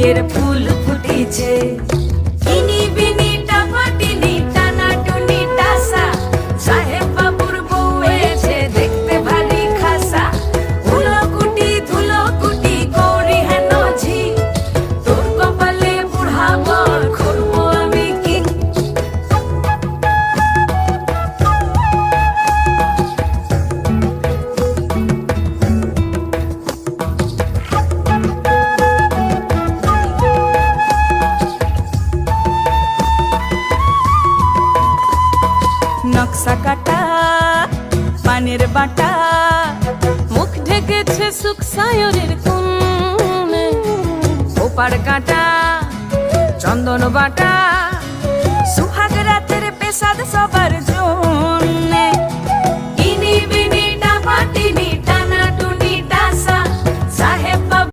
বিয়ের ফুল ফুটেছে। ইনি বিনি টাপাটিনি টানা টুনি টাসা, সাহেব বাবুর বউ হয়েছে দেখতে ভারী খাসা। ধুলো কুটি গৌরী হেন ঝি, তোর কপালে বুড়া বর করবো আমি কি। নকশা কাটা পানের বাটা, মুখ ঢেকেছে সুখ সায়রের কোণে। ওপার কাটা চন্দন বাটা, সুহাগ রাতের পেশাদ সবার